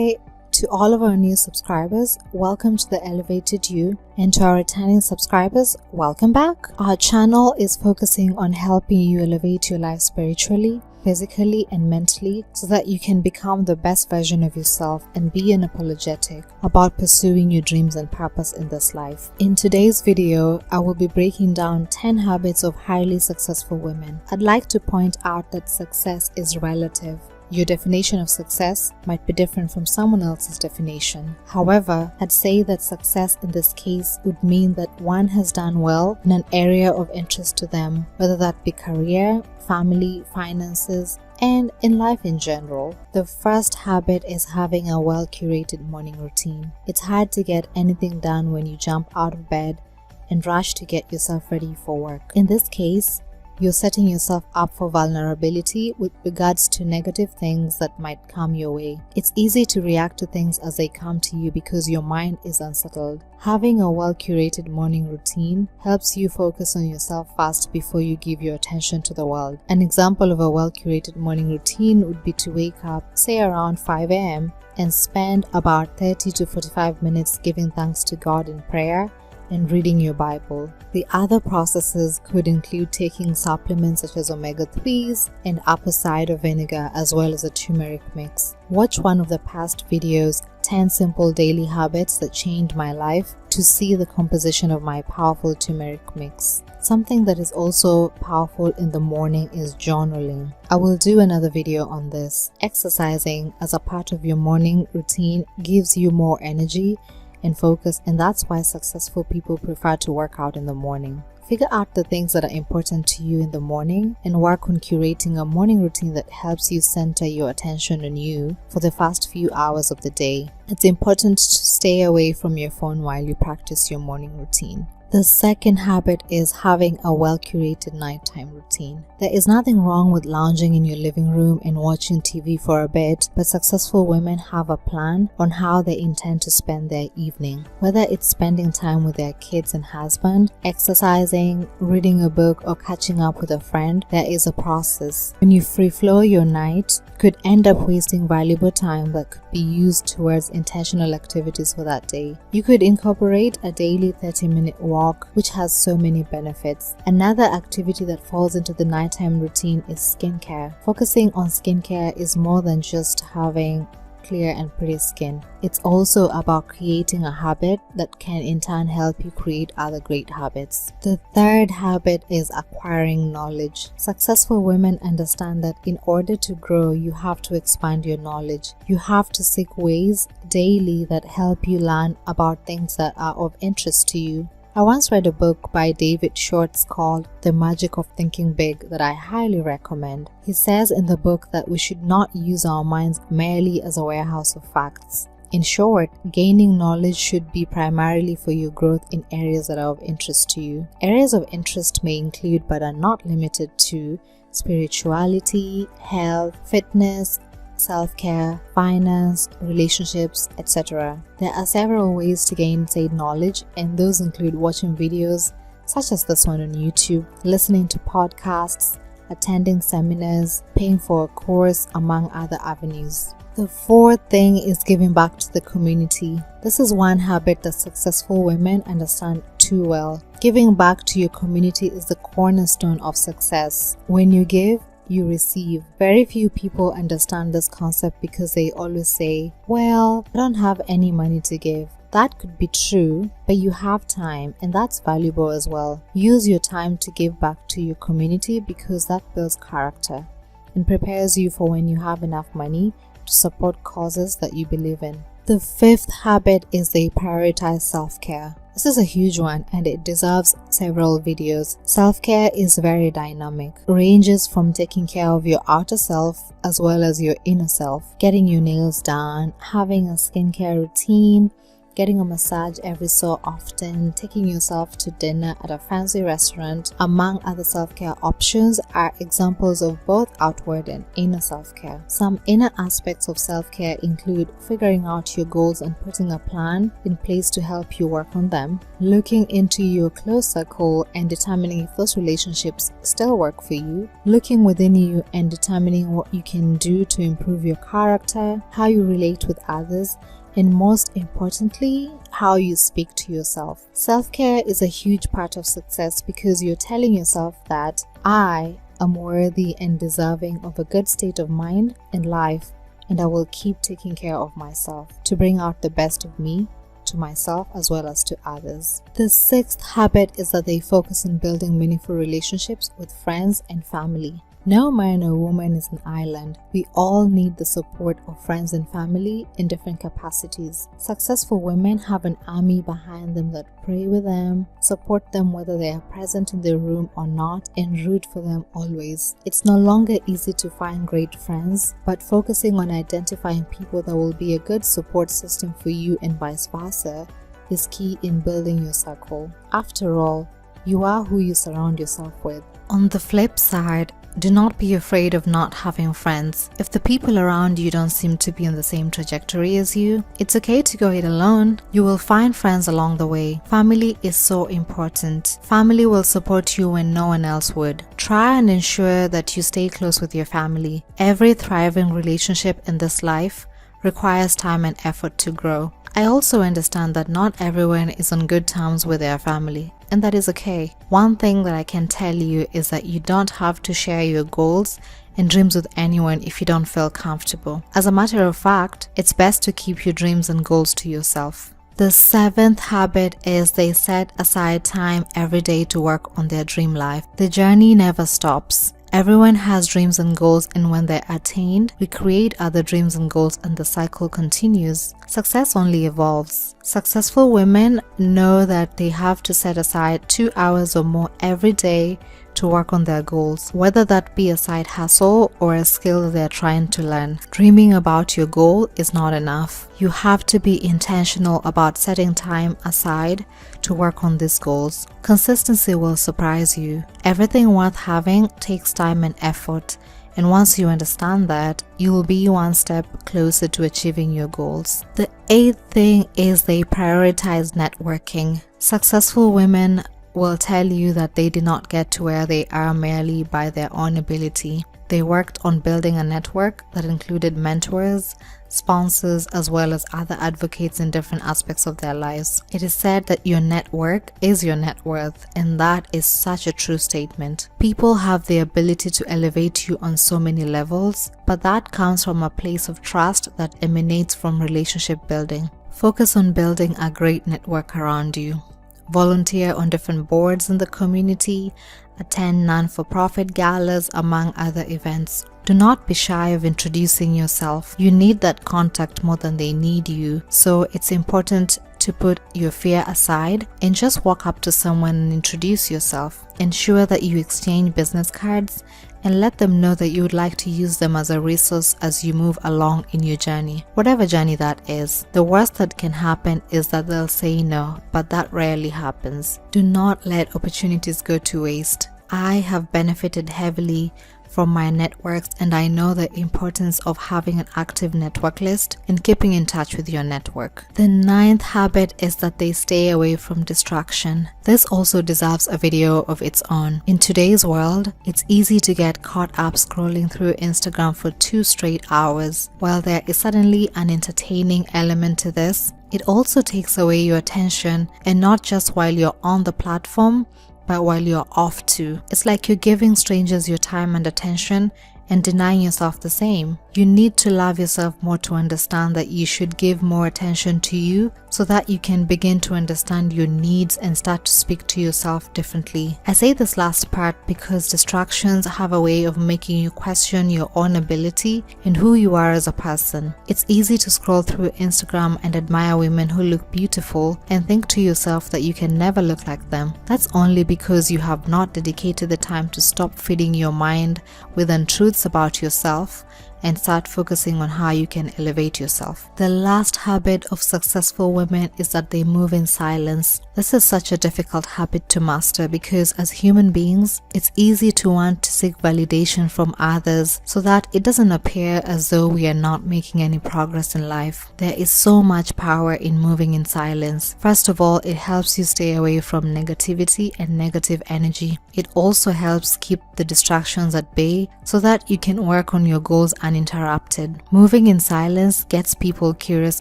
Hi to all of our new subscribers, welcome to the Elevated You, and to our returning subscribers, welcome back. Our channel is focusing on helping you elevate your life spiritually, physically and mentally so that you can become the best version of yourself and be unapologetic about pursuing your dreams and purpose in this life. In today's video, I will be breaking down 10 habits of highly successful women. I'd like to point out that success is relative. Your definition of success might be different from someone else's definition. However, I'd say that success in this case would mean that one has done well in an area of interest to them, whether that be career, family, finances, and in life in general. The first habit is having a well-curated morning routine. It's hard to get anything done when you jump out of bed and rush to get yourself ready for work. In this case, you're setting yourself up for vulnerability with regards to negative things that might come your way. It's easy to react to things as they come to you because your mind is unsettled. Having a well-curated morning routine helps you focus on yourself first before you give your attention to the world. An example of a well-curated morning routine would be to wake up, say around 5 a.m. and spend about 30 to 45 minutes giving thanks to God in prayer and reading your Bible. The other processes could include taking supplements such as omega-3s and apple cider vinegar as well as a turmeric mix. Watch one of the past videos, 10 simple daily habits that changed my life, to see the composition of my powerful turmeric mix. Something that is also powerful in the morning is journaling. I will do another video on this. Exercising as a part of your morning routine gives you more energy and focus, and that's why successful people prefer to work out in the morning. Figure out the things that are important to you in the morning and work on curating a morning routine that helps you center your attention on you for the first few hours of the day. It's important to stay away from your phone while you practice your morning routine. The second habit is having a well-curated nighttime routine. There is nothing wrong with lounging in your living room and watching TV for a bit, but successful women have a plan on how they intend to spend their evening. Whether it's spending time with their kids and husband, exercising, reading a book, or catching up with a friend, there is a process. When you free-flow your night, you could end up wasting valuable time that could be used towards intentional activities for that day. You could incorporate a daily 30-minute walk, which has so many benefits. Another activity that falls into the nighttime routine is skincare. Focusing on skincare is more than just having clear and pretty skin. It's also about creating a habit that can in turn help you create other great habits. The third habit is acquiring knowledge. Successful women understand that in order to grow, you have to expand your knowledge. You have to seek ways daily that help you learn about things that are of interest to you. I once read a book by David Schwartz called The Magic of Thinking Big that I highly recommend. He says in the book that we should not use our minds merely as a warehouse of facts. In short, gaining knowledge should be primarily for your growth in areas that are of interest to you. Areas of interest may include but are not limited to spirituality, health, fitness, self-care, finance, relationships, etc. There are several ways to gain said knowledge, and those include watching videos such as this one on YouTube, listening to podcasts, attending seminars, paying for a course, among other avenues. The fourth thing is giving back to the community. This is one habit that successful women understand too well. Giving back to your community is the cornerstone of success. When you give, you receive. Very few people understand this concept because they always say, well, I don't have any money to give. That could be true, but you have time, and that's valuable as well. Use your time to give back to your community because that builds character and prepares you for when you have enough money to support causes that you believe in. The fifth habit is they prioritize self-care. This is a huge one and it deserves several videos. Self-care is very dynamic. It ranges from taking care of your outer self as well as your inner self, getting your nails done, having a skincare routine, getting a massage every so often, taking yourself to dinner at a fancy restaurant, among other self-care options, are examples of both outward and inner self-care. Some inner aspects of self-care include figuring out your goals and putting a plan in place to help you work on them, looking into your close circle and determining if those relationships still work for you, looking within you and determining what you can do to improve your character, how you relate with others, and most importantly, how you speak to yourself. Self-care is a huge part of success because you're telling yourself that I am worthy and deserving of a good state of mind and life, and I will keep taking care of myself to bring out the best of me, to myself as well as to others. The sixth habit is that they focus on building meaningful relationships with friends and family. No man or woman is an island. We all need the support of friends and family in different capacities. Successful women have an army behind them that pray with them, support them whether they are present in the room or not, and root for them always. It's no longer easy to find great friends, but focusing on identifying people that will be a good support system for you and vice versa is key in building your circle. After all, you are who you surround yourself with. On the flip side, do not be afraid of not having friends. If the people around you don't seem to be on the same trajectory as you, it's okay to go it alone. You will find friends along the way. Family is so important. Family will support you when no one else would. Try and ensure that you stay close with your family. Every thriving relationship in this life requires time and effort to grow. I also understand that not everyone is on good terms with their family, and that is okay. One thing that I can tell you is that you don't have to share your goals and dreams with anyone if you don't feel comfortable. As a matter of fact, it's best to keep your dreams and goals to yourself. The seventh habit is they set aside time every day to work on their dream life. The journey never stops. Everyone has dreams and goals, and when they're attained, we create other dreams and goals and the cycle continues. Success only evolves. Successful women know that they have to set aside 2 hours or more every day to work on their goals, whether that be a side hustle or a skill that they're trying to learn. Dreaming about your goal is not enough. You have to be intentional about setting time aside to work on these goals. Consistency will surprise you. Everything worth having takes time and effort, and once you understand that, you will be one step closer to achieving your goals. The eighth thing is they prioritize networking. Successful women will tell you that they did not get to where they are merely by their own ability. They worked on building a network that included mentors, sponsors, as well as other advocates in different aspects of their lives. It is said that your network is your net worth, and that is such a true statement. People have the ability to elevate you on so many levels, but that comes from a place of trust that emanates from relationship building. Focus on building a great network around you. Volunteer on different boards in the community, attend non-for-profit galas, among other events. Do not be shy of introducing yourself. You need that contact more than they need you, so it's important to put your fear aside and just walk up to someone and introduce yourself. Ensure that you exchange business cards and let them know that you would like to use them as a resource as you move along in your journey, whatever journey that is. The worst that can happen is that they'll say no, but that rarely happens. Do not let opportunities go to waste. I have benefited heavily from my networks, and I know the importance of having an active network list and keeping in touch with your network. The ninth habit is that they stay away from distraction. This also deserves a video of its own. In today's world, it's easy to get caught up scrolling through Instagram for 2 straight hours. While there is suddenly an entertaining element to this, it also takes away your attention, and not just while you're on the platform, but while you're off too. It's like you're giving strangers your time and attention and denying yourself the same. You need to love yourself more to understand that you should give more attention to you so that you can begin to understand your needs and start to speak to yourself differently. I say this last part because distractions have a way of making you question your own ability and who you are as a person. It's easy to scroll through Instagram and admire women who look beautiful and think to yourself that you can never look like them. That's only because you have not dedicated the time to stop feeding your mind with untruths about yourself and start focusing on how you can elevate yourself. The last habit of successful women is that they move in silence. This is such a difficult habit to master because as human beings, it's easy to want to seek validation from others so that it doesn't appear as though we are not making any progress in life. There is so much power in moving in silence. First of all, it helps you stay away from negativity and negative energy. It also helps keep the distractions at bay so that you can work on your goals uninterrupted. Moving in silence gets people curious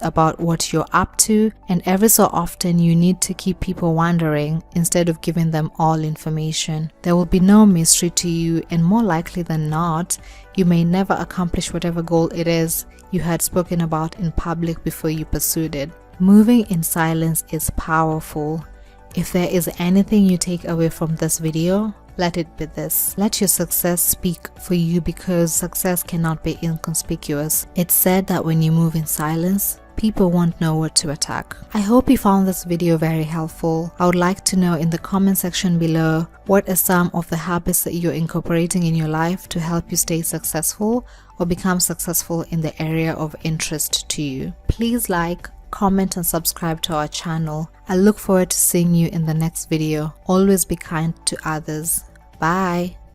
about what you're up to, and every so often you need to keep people wondering instead of giving them all information. There will be no mystery to you, and more likely than not, you may never accomplish whatever goal it is you had spoken about in public before you pursued it. Moving in silence is powerful. If there is anything you take away from this video, let it be this. Let your success speak for you because success cannot be inconspicuous. It's said that when you move in silence, people won't know what to attack. I hope you found this video very helpful. I would like to know in the comment section below what are some of the habits that you're incorporating in your life to help you stay successful or become successful in the area of interest to you. Please like, comment and subscribe to our channel. I look forward to seeing you in the next video. Always be kind to others. Bye.